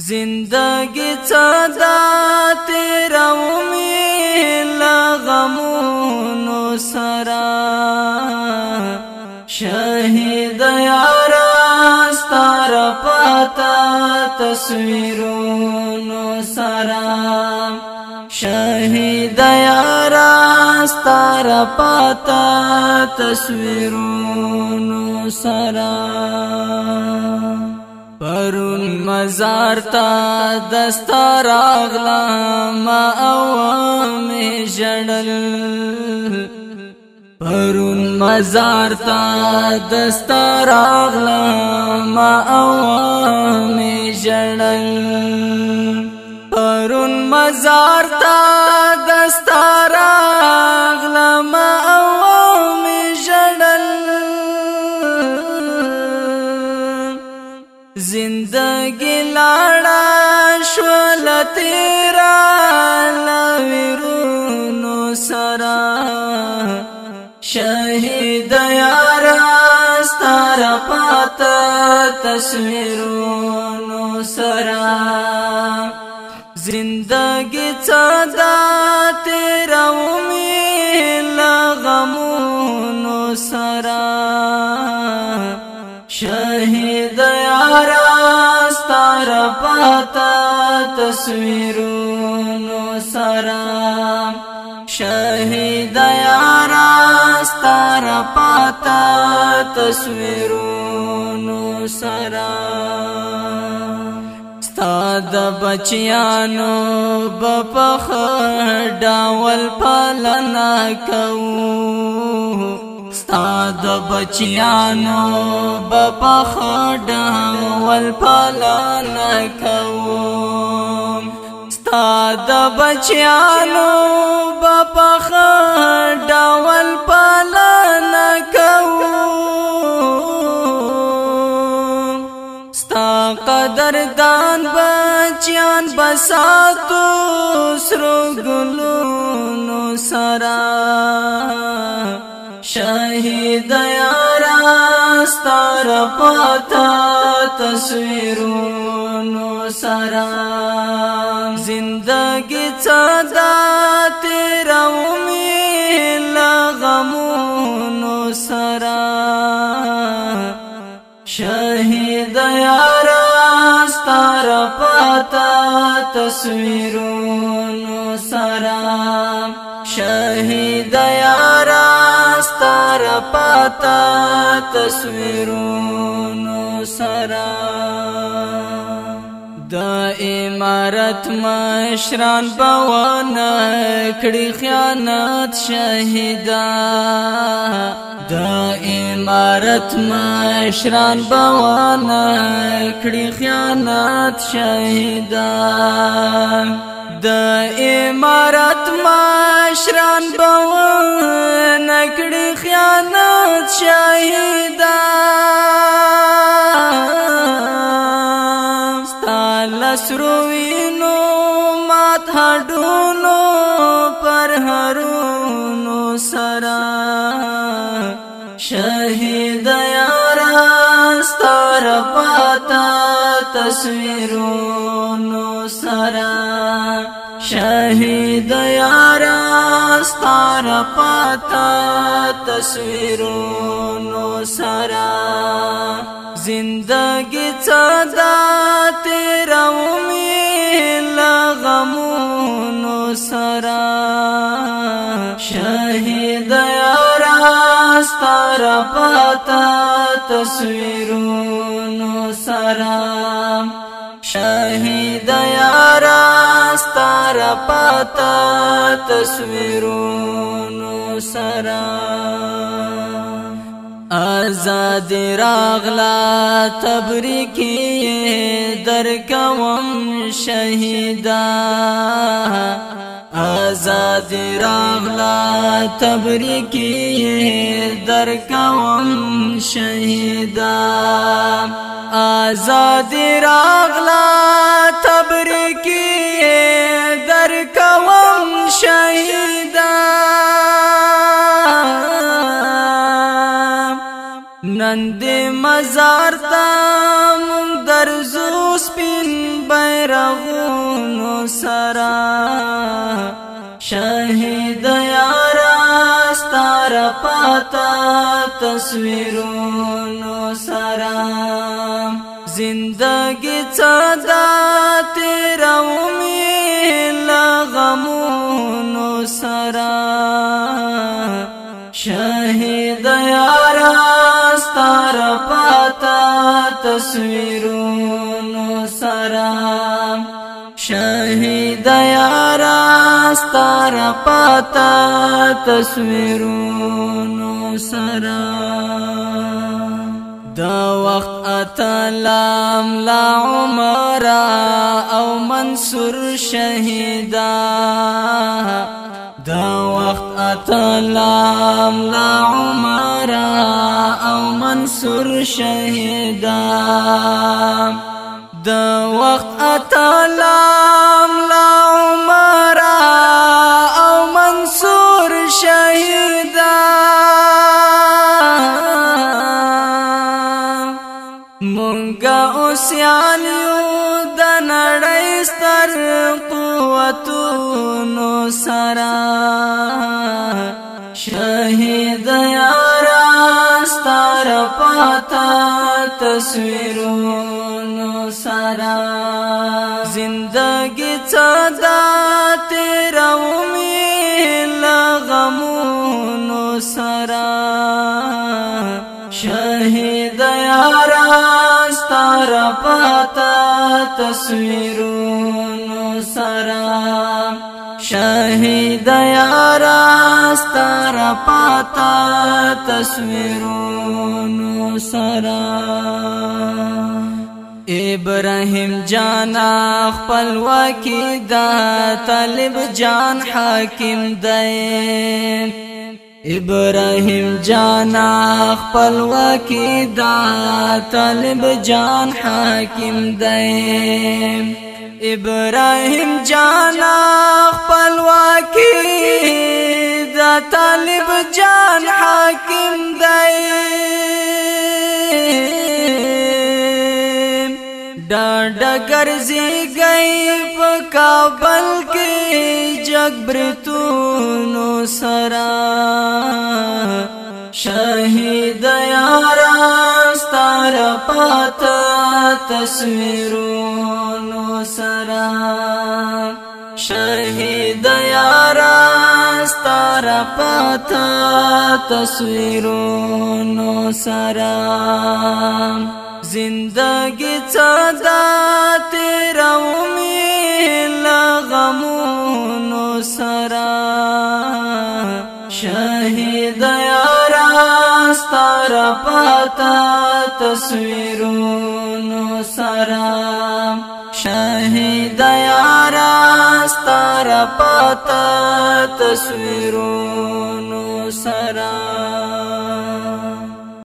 जिंदगी चदा तेरा लगमूनो सरा शहीद यारा स्तार पाता तस्वीरों सरा शहीद यारा स्तार पाता तस्वीरों सरा परुन मजार ता दस्तार अगला मा में जड़ल परुन मजार ता दस्तार अगला मा में जड़ल परुन मजार ता दस्तार अगला मा में जड़ल जिंदगी लाड़ा श्वल तेरा लविरुनो सरा शहीद यारा स्तार पाता तस्वीरों सरा जिंदगी चदा तेरा लगमूनो सरा शहीद यारा स्तार पाता तस्वीरों सरा शहीद यारा स्तार पाता तस्वीरों सरा स्ताद बचियानो बपख डावल पालना कऊ स्ताद बचियानो बपख डावल पालना कऊ स्ताद बचियानो बपख डावल पालना कऊ स्ता कदरदान बचियान बसातो स्रो गुलूनो सरा शहीद यारा स्तार पाता तस्वीरों सरा जिंदगी चदा तेरा लगमूनो सरा शहीद यारा स्तार पाता तस्वीरों सरा शहीद यारा स्तार पाता तस्वीरों सरा द इमारत मशरान बवन कड़ी खयानत शहीदा द इमारत मशरान बवन कड़ी खयानत शहीदा द इमारत मशरान बवन कड़ी खयानत शहीदा लसरुविनो मात हडूनो पर हरूनो सरा शहीद यारा स्तार पाता तस्वीरों सरा शहीद यारा स्तार पाता तस्वीरों सरा जिंदगी चदा तेरा लगमूनो सरा शहीद यारा स्तार पाता तस्वीरों सरा शहीद यारा स्तार पाता तस्वीरों सरा आजाद रागला तबरीकी दर कवम शहीदा आजाद रागला तबरीकी दर कवम शहीदा आजाद रागला तबरीकी दर कवम शहीदा नंदे मजार ता मुंदर ज़ो स्पिन بیرغونو سرا شهید یارا ستار پاتا تصویرونو سرا زندگی صدا تیرومی لغمونو سرا شهید یارا ستار پاتا تصویرونو سرا شهید یارا ستار پاتا تصویرونو سرا دا وقت اتلام لا عمر او منصور شهیدا دا وقت اتلام لا عمر او منصور شهیدا دا وقت اتلام لا عمر او منصور شهیدا مونگا اوسیانیو د نړۍ ستر قوتونو سرا شهید یارا ستر پاتا تصویرونو سرا زندگی صدا تیرومی لغمونو سرا شهید یارا ستار پاتا تصویرونو سرا شهید یارا ستار پاتا تصویرونو سرا ابراهیم جانا خپلواکی دا طالب جان حاکم دی ابراهیم جانا خپلواکی دا طالب جان حاکم دی ابراهیم جانا خپلواکی دا طالب جان حاکم دی ډاډه ګرځي گئی په کابل کې جګ برتونو سرا شهید یارا ستار پاتا تصویرونو سرا شهید یارا ستار پاتا تصویرونو سرا زندگی صدا تیرومی لغمونو سرا شهید یارا ستار پاتا تصویرونو سرا شهید یارا ستار پاتا تصویرونو سرا